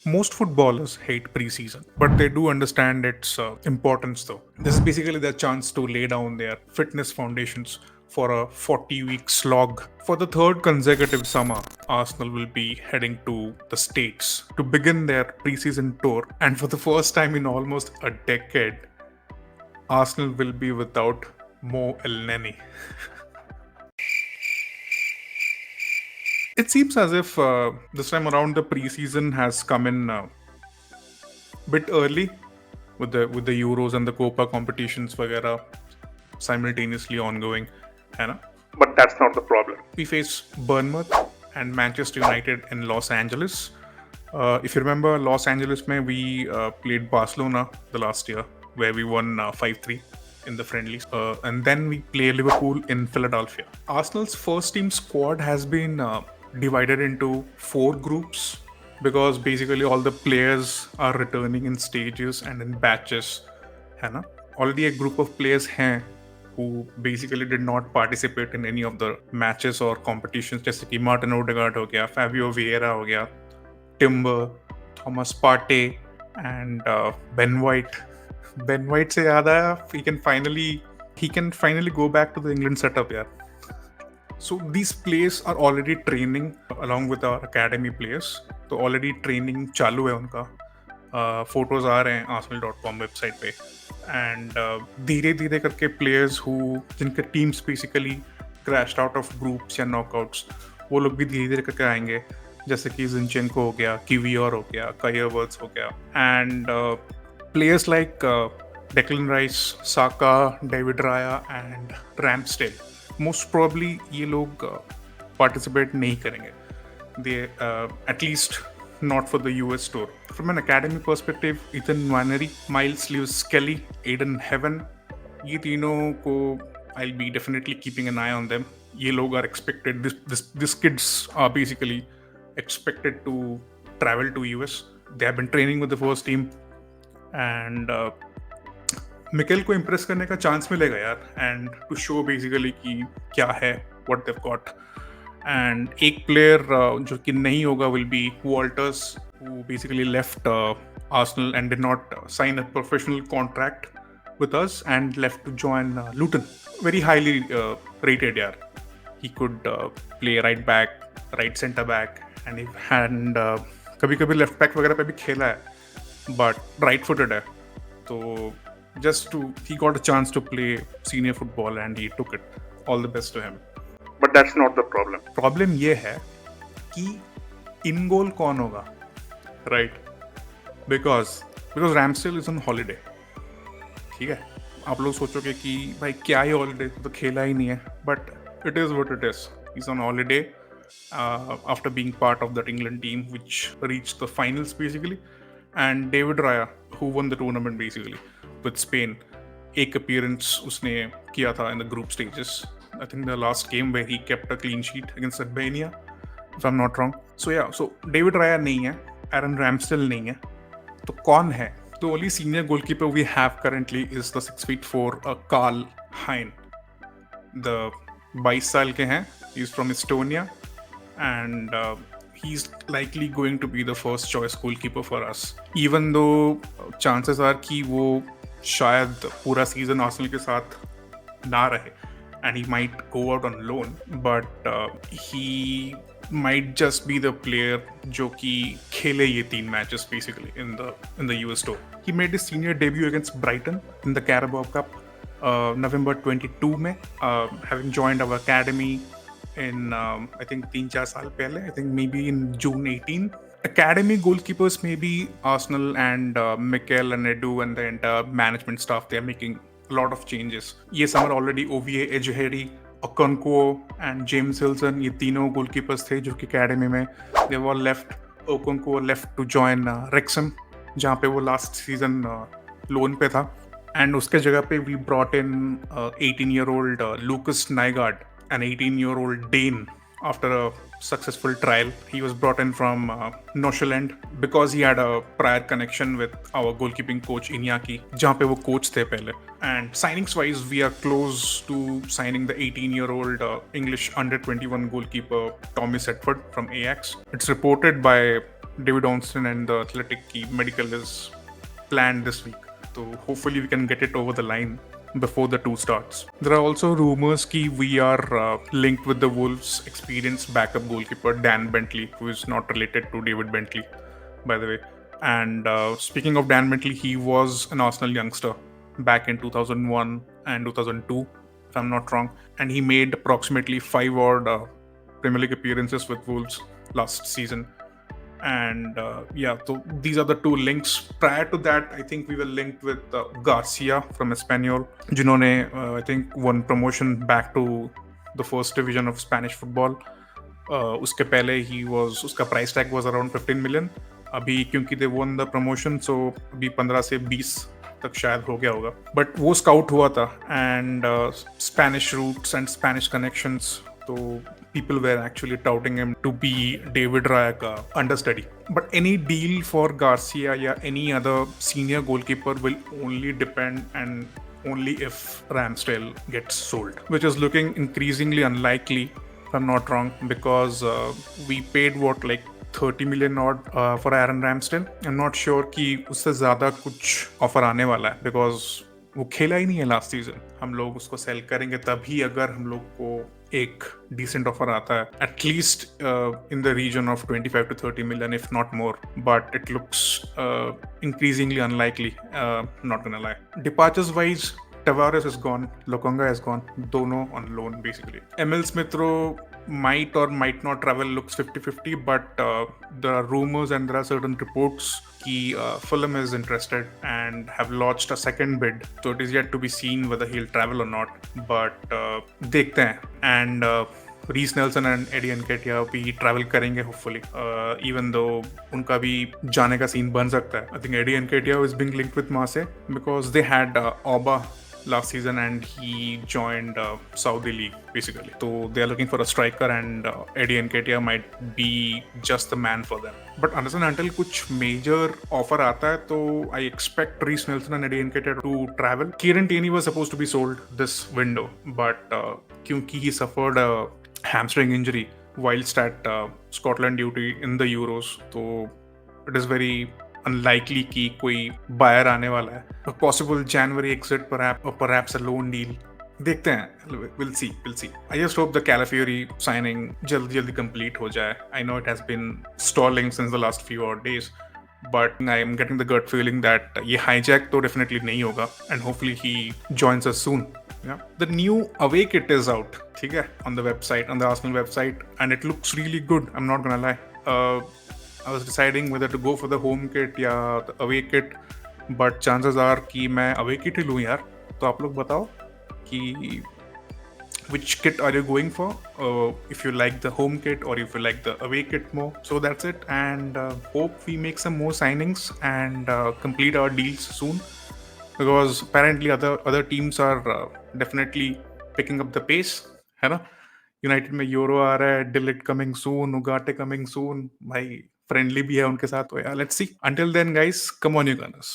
Most footballers hate preseason, but they do understand its importance though. This is basically their chance to lay down their fitness foundations for a 40-week slog. For the third consecutive summer, Arsenal will be heading to the States to begin their preseason tour, and for the first time in almost a decade, Arsenal will be without Mo Elneny. It seems as if this time around the preseason has come in bit early with the Euros and the Copa competitions वगैरह simultaneously ongoing, है ना? But that's not the problem. We face Bournemouth and Manchester United in Los Angeles. If you remember, Los Angeles mein we played Barcelona the last year, where we won 5-3 in the friendlies. And then we play Liverpool in Philadelphia. Arsenal's first team squad has been divided into 4 groups because basically all the players are returning in stages and in batches, है ना? Already a group of players हैं who basically did not participate in any of the matches or competitions, जैसे कि Martin Odegaard हो गया, Fabio विएरा हो गया, timber, Thomas Partey and Ben White. Ben White से याद आया, he can finally go back to the England setup, यार. So these players are already training along with our academy players. तो already training चालू है उनका. फोटोज आ रहे हैं arsenal.com वेबसाइट पे. एंड धीरे धीरे करके प्लेयर्स जिनके teams basically crashed out of groups या नॉकआउट्स, वो लोग भी धीरे धीरे करके आएंगे, जैसे कि जिनचेंको हो गया, किवियोर हो गया, काई हवर्ट्स हो गया. And players like Declan rice, Saka, David Raya and रैमस्टेल, most probably ये लोग पार्टिसिपेट नहीं करेंगे. दे at least not for the US tour. From an academy perspective, Ethan Nwaneri, Miles Lewis Kelly, Aiden Heaven, ये तीनों को I'll be definitely keeping an eye on them. ये लोग are expected, this kids are basically expected to travel to US. They have been training with the first team and Mikel को impress करने का chance मिलेगा यार, and to show basically कि क्या है, व्हाट देव गॉट. एंड एक player जो कि नहीं होगा will be Walter's, who basically left Arsenal and did not sign a professional contract with us and left to join Luton. Very highly rated, yaar. He could play right back, right center back, and कभी-कभी left back वगैरह पे भी खेला है, but right footed है. तो he got a chance to play senior football and he took it. All the best to him. But that's not the problem. Problem ये है कि in goal कौन होगा, right? Because Ramsdale is on holiday. ठीक है, आप लोग सोचोगे कि भाई क्या ही holiday, तो खेला ही नहीं है, but it is what it is. He's on holiday after being part of that England team which reached the finals basically. And David Raya, who won the tournament basically with Spain, एक appearance उसने किया था in the group stages. I think the last game where he kept a clean sheet against Albania, if I'm not wrong. So yeah, so David Raya नहीं है, Aaron Ramsdale नहीं है, तो कौन है? The only senior goalkeeper we have currently is the 6'4" Karl Hein. The 22 साल के हैं, he's from Estonia and he's likely going to be the first choice goalkeeper for us. Even though chances are कि वो शायद पूरा season Arsenal के साथ ना रहे and he might go out on loan, but he might just be the player जो कि खेले ये 3 matches basically in the US tour. He made his senior debut against Brighton in the Carabao Cup November 22 में, having joined our academy in I think 3-4 साल पहले, I think maybe in June 18. Academy goalkeepers maybe Arsenal and Mikel and Edu and the entire management staff, they are making a lot of changes. ये summer already OVA, Ejeheri, Okonkwo and James Hilson, ये तीनों goalkeepers थे जो कि academy में, they all left. Okonkwo left to join Wrexham, जहाँ पे वो last season loan पे था, and उसके जगह पे we brought in 18-year-old Lucas Nygaard, an 18-year-old Dane. After a successful trial, he was brought in from Nordsjælland because he had a prior connection with our goalkeeping coach Iñaki, जहाँ पे वो coach थे पहले. And signings wise, we are close to signing the 18-year-old English under 21 goalkeeper Tommy Setford from Ajax. It's reported by David Ornstein and the Athletic की medical is planned this week. So hopefully we can get it over the line before the 2 starts. There are also rumors that we are linked with the Wolves' experienced backup goalkeeper Dan Bentley, who is not related to David Bentley, by the way. And speaking of Dan Bentley, he was an Arsenal youngster back in 2001 and 2002, if I'm not wrong. And he made approximately 5 odd Premier League appearances with Wolves last season. And so these are the 2 links. Prior to that, I think we were linked with Garcia from Espanyol, जिन्होंने I think won promotion back to the first division of Spanish football. उसके पहले उसका price tag was around 15 million. अभी क्योंकि they won the promotion, so अभी 15 से 20 तक शायद हो गया होगा. But वो scout हुआ था, and Spanish roots and Spanish connections, so people were actually touting him to be David Raya ka understudy. But any deal for Garcia or any other senior goalkeeper will only depend and only if Ramsdale gets sold, which is looking increasingly unlikely, if I'm not wrong, because we paid like 30 million odd for Aaron Ramsdale. I'm not sure कि उससे ज़्यादा कुछ offer आने वाला है, because वो खेला ही नहीं है लास्ट सीजन. हम लोग उसको सेल करेंगे तभी अगर हम लोग को एक डिसेंट ऑफर आता है, at least in the region of 25 to 30 million, if not more. But it looks increasingly unlikely, not gonna lie. Departures wise, Tavares is gone, Lokonga is gone, dono on loan basically. Emil Smith Rowe might or might not travel, looks 50-50, but there are rumors and there are certain reports that Fulham is interested and have launched a second bid. So it is yet to be seen whether he'll travel or not, but देखते हैं. And Reece Nelson and Eddie Nketiah भी travel करेंगे hopefully, even though उनका भी जाने का scene बन सकता है. I think Eddie Nketiah is being linked with Marseille because they had Auba last season and he joined Saudi League basically. So they are looking for a striker, and Eddie Nketiah might be just the man for them. But until कुछ major offer आता है, तो I expect Reece Nelson and Eddie Nketiah to travel. Kieran Tierney was supposed to be sold this window, but क्योंकि he suffered a hamstring injury whilst at Scotland duty in the Euros, so it is very unlikely कि कोई buyer आने वाला है. A possible January exit perhaps, or perhaps a loan deal. देखते हैं. We'll see. I just hope the Calafiori signing जल्दी complete हो जाए. I know it has been stalling since the last few odd days, but I am getting the gut feeling that ये hijack तो definitely नहीं होगा, and hopefully he joins us soon. Yeah. The new away kit is out, ठीक है, on the website, on the Arsenal website, and it looks really good. I'm not gonna lie. I was deciding whether to go for the home kit या the away kit, but chances are कि मैं away kit ही लूँ यार. तो आप लोग बताओ कि which kit are you going for? If you like the home kit or if you like the away kit more. So that's it, and hope we make some more signings and complete our deals soon, because apparently other teams are definitely picking up the pace, है ना. United में euro आ रहा है, de Ligt coming soon, Ugarte coming soon, भाई friendly भी है उनके साथ. तो यार let's see. Until then guys, come on you Gunners.